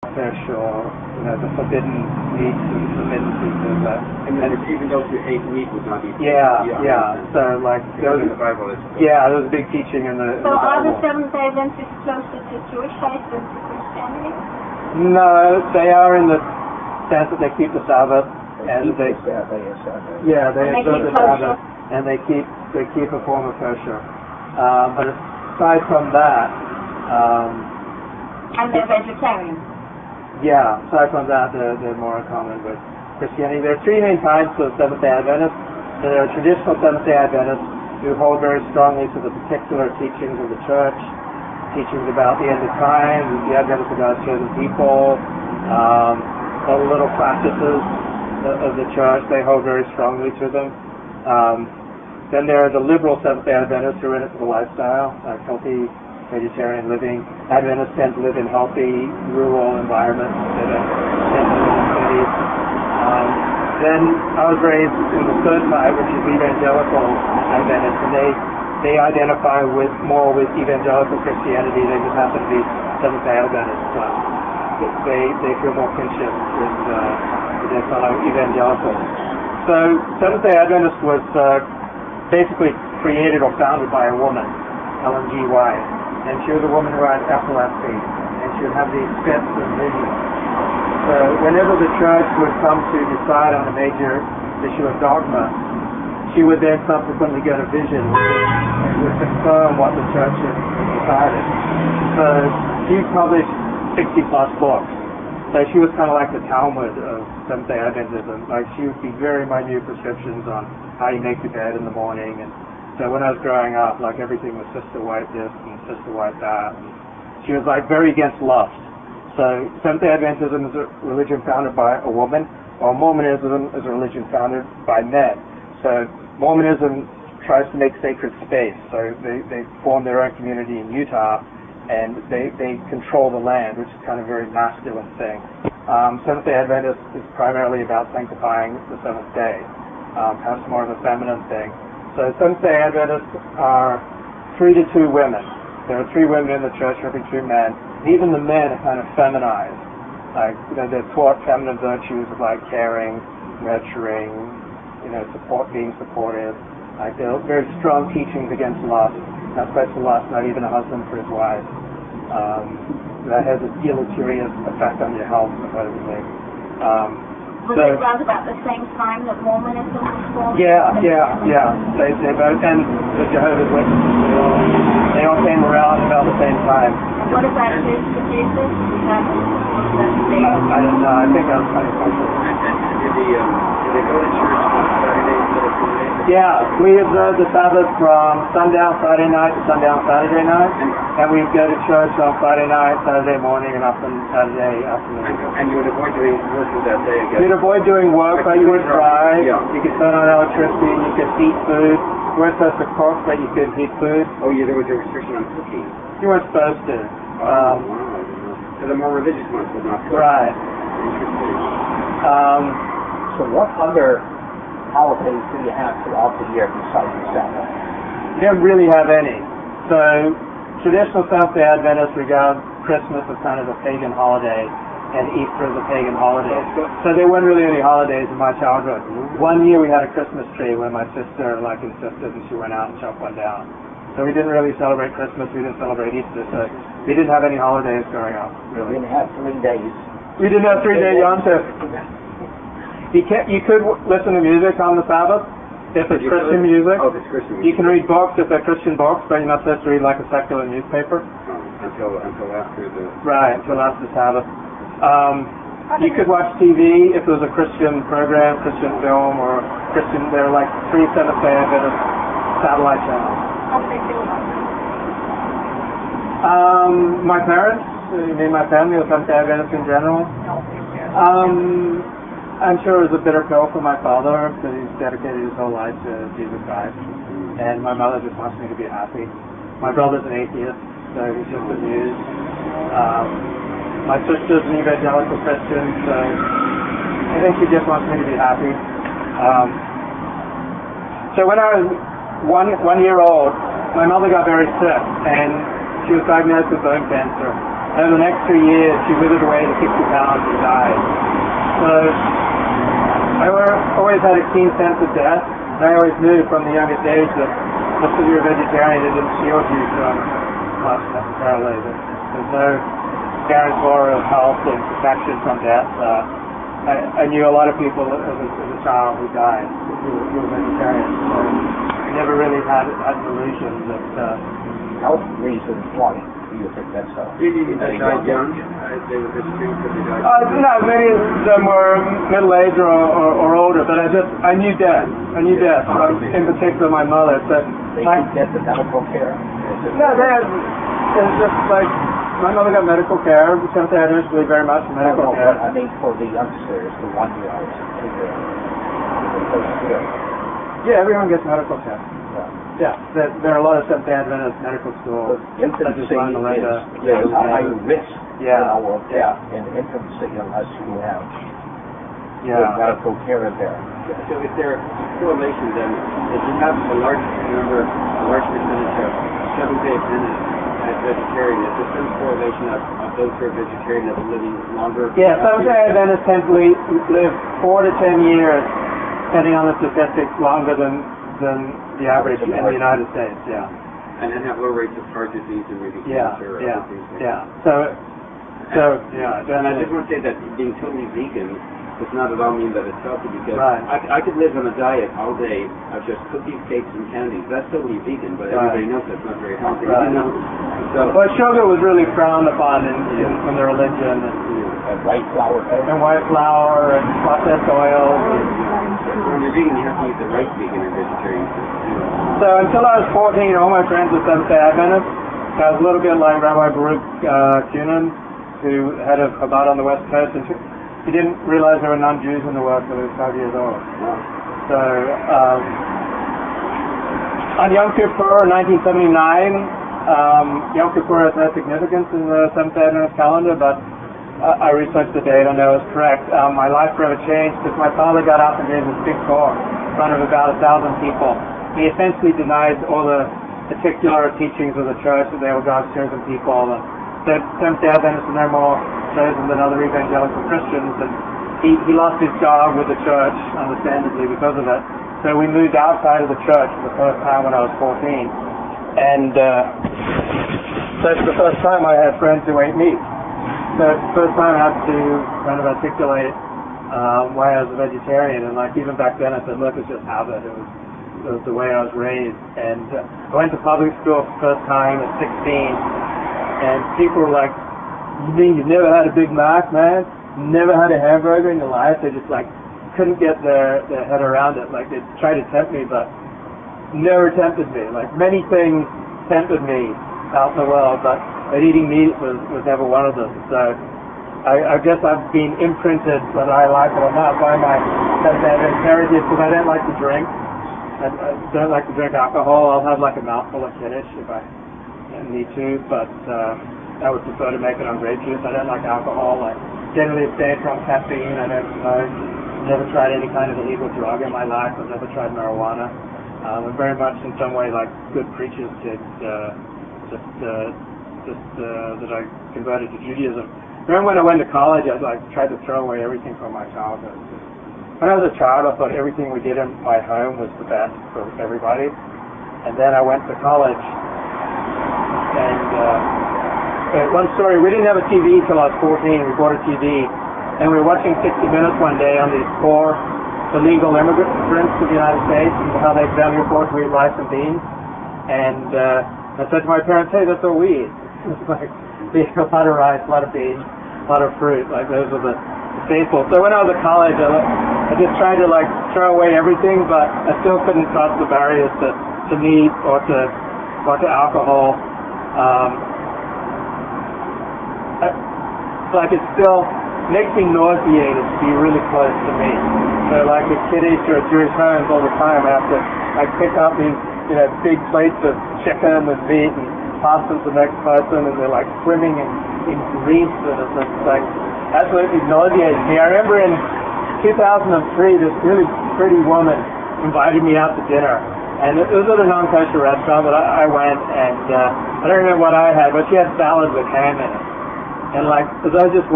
fish or the forbidden meats and forbidden pieces. Even those who hate meat would not eat. Yeah. So like those in the Bible. There's a big teaching in the. So are the Seventh-day Adventists closer to Jewish faith than to Christianity? No, they are in the sense that they keep the Sabbath and they observe the Sabbath and they keep a form of kosher. But aside from that, and they're vegetarian. Yeah, aside from that, they're more in common with Christianity. There are three main types of Seventh-day Adventists. There are traditional Seventh-day Adventists who hold very strongly to the particular teachings of the church, teachings about the end of time, the Advent of God's chosen people, all the little practices of the church. They hold very strongly to them. Then there are the liberal Seventh-day Adventists who are in it for the lifestyle, like healthy vegetarian living. Adventists tend to live in healthy rural environments. They don't tend to live in cities. Then I was raised in the third type, which is evangelical Adventists, and they identify more with evangelical Christianity. They just happen to be Seventh-day Adventists. They feel more kinship with their fellow evangelicals. So Seventh-day Adventist was basically created or founded by a woman, Ellen G. White, and she was a woman who had epilepsy, and she would have these fits of vision. So whenever the church would come to decide on a major issue of dogma, she would then subsequently get a vision and would confirm what the church had decided. So she published 60 plus books. So she was kind of like the Talmud of Seventh-day Adventism. Like she would be very minute prescriptions on how you make your bed in the morning. And so when I was growing up, like everything was Sister White this and Sister White that. And she was like very against lust. So Seventh-day Adventism is a religion founded by a woman, while Mormonism is a religion founded by men. So Mormonism tries to make sacred space. So they form their own community in Utah, and they control the land, which is kind of a very masculine thing. Seventh-day Adventist is primarily about sanctifying the seventh day. Perhaps more of a feminine thing. So Seventh-day Adventists are 3 to 2 women. There are 3 women in the church for every 2 men. Even the men are kind of feminized. Like, they're taught feminine virtues of like caring, nurturing, being supportive. Like, there are very strong teachings against lust. Not sexual lust, not even a husband for his wife. That has a deleterious effect on your health, supposedly. Was it around about the same time that Mormonism was formed? Yeah. They both, and the Jehovah's Witnesses, they all came around about the same time. What about who's produced it? I don't know. I think I was kind of partial. Did they go to church on Saturday instead of Sunday? Yeah, we observe the Sabbath from sundown Friday night to sundown Saturday night, and we go to church on Friday night, Saturday morning, and often Saturday afternoon. And you would avoid doing work that day again? You'd avoid doing work, but you would drive. Yeah. You could turn on electricity, you could heat food. You weren't supposed to cook, but you could heat food. Oh, yeah, there was a restriction on cooking. You weren't supposed to. Wow. So the more religious ones would not cook. Right. Interesting. So what other holidays do you have throughout the year besides the Sabbath? You don't really have any. So traditional Seventh-day Adventists regard Christmas as kind of a pagan holiday, and Easter as a pagan holiday. So there weren't really any holidays in my childhood. One year we had a Christmas tree where my sister insisted, and she went out and chopped one down. So we didn't really celebrate Christmas, we didn't celebrate Easter, so we didn't have any holidays growing up, really. We didn't have 3 days. We didn't have 3-day Yom Tov. You could listen to music on the Sabbath, if it's Christian music. Oh, if it's Christian music. You can read books if they're Christian books, but you're not supposed to read like a secular newspaper. Until after the... Right, until after the Sabbath. You could watch TV if it was a Christian program, Christian film, or Christian... There are like 3 Seventh-day Adventist satellite channels. How do they feel about it? My parents, you mean my family, or Seventh-day Adventists in general? I'm sure it was a bitter pill for my father because he's dedicated his whole life to Jesus Christ, and my mother just wants me to be happy. My brother's an atheist, so he's just amused. My sister's an evangelical Christian, so I think she just wants me to be happy. So when I was one year old, my mother got very sick, and she was diagnosed with bone cancer. over the next 3 years, she withered away to 60 pounds and died. So I always had a keen sense of death, and I always knew from the youngest age that just because you're a vegetarian, it didn't shield you from much necessarily. There's no guarantor of health and protection from death. I knew a lot of people as a child who died who were vegetarians. So I never really had an illusion that... health reasons why do you think that's so? They died young. They were vegetarians because they died. No, many of them were middle-aged or older, but I knew death. In particular, my mother. So They could get the medical care? no, it's just like, my mother got medical care. Seventh-day Adventists believe very much in medical care. I mean, for the youngsters, the 1-year-olds, the 2-year-olds. Yeah, everyone gets medical care. Yeah, there are a lot of Seventh-day Adventist medical schools. Infancy is Yeah, high risk Yeah. of death in infancy unless you have good yeah. medical care there. So is there a correlation then, if you have a large percentage of Seventh-day Adventists as vegetarian, is there some correlation of those who are vegetarian that are living longer? Yeah, Seventh-day Adventists tend to live 4 to 10 years, depending on the statistics, longer than the average in the United States, yeah. And then have low rates of heart disease and maybe cancer or other things like that. So, yeah. And I just want to say that being totally vegan does not at all mean that it's healthy, because Right. I could live on a diet all day of just cookies, cakes, and candies. That's totally vegan, but everybody knows that's not very healthy. Right. You know? So, Well, sugar was really frowned upon in the religion, And white flour and white flour and processed oils. when you're vegan, you have to eat the right vegan or vegetarian food. So until I was 14, all my friends were Seventh-day Adventists. I was a little bit like Rabbi Baruch Kunin, who had a Chabad on the West Coast, and he didn't realize there were non-Jews in the world until he was 5 years old. So on Yom Kippur, 1979, Yom Kippur has no significance in the Seventh-day Adventist calendar, but I researched the date, I know it's correct. My life forever changed because my father got up and gave this big talk in front of about 1,000 people. He essentially denied all the particular teachings of the church, that they were God's chosen people, that Seventh-day Adventists are no more chosen than other evangelical Christians, and he lost his job with the church, understandably, because of it. So we moved outside of the church for the first time when I was 14. And that's the first time I had friends who ate meat. So it's the first time I had to kind of articulate why I was a vegetarian. And like even back then I said, look, it's just habit. It was the way I was raised. And I went to public school for the first time at 16. And people were like, you mean you've never had a Big Mac, man? You never had a hamburger in your life? They just like couldn't get their head around it. Like they tried to tempt me, but never tempted me. Like many things tempted me out in the world, but eating meat was never one of them. So I guess I've been imprinted, whether I like it or not, by my heritage, because I don't like to drink. I don't like to drink alcohol. I'll have like a mouthful of Kiddush if I need to, but I would prefer to make it on grape juice. I don't like alcohol. I generally abstain from caffeine. I don't smoke. Never tried any kind of illegal drug in my life. I've never tried marijuana. I'm very much in some way like good preachers did, that I converted to Judaism. Remember when I went to college, I like tried to throw away everything from my childhood. When I was a child, I thought everything we did in my home was the best for everybody. And then I went to college, and one story, we didn't have a TV until I was 14. We bought a TV, and we were watching 60 Minutes one day on these poor illegal immigrants to the United States and how they could only afford to eat rice and beans. And I said to my parents, hey, that's what we eat. It's like a lot of rice, a lot of beans, a lot of fruit. Like those are the staples. So when I was at college, I just tried to like throw away everything, but I still couldn't cross the barriers to meat or to alcohol. Like it still makes me nauseated to be really close to meat. So like at Kiddush or at Jewish homes all the time, I have to like pick up these big plates of chicken and meat and pass them to the next person, and they're like swimming in grease, and it's just like absolutely nauseating me. I remember in 2003, this really pretty woman invited me out to dinner, and it was at a non-kosher restaurant, but I went, and I don't remember what I had, but she had salad with ham in it. And like, as I was just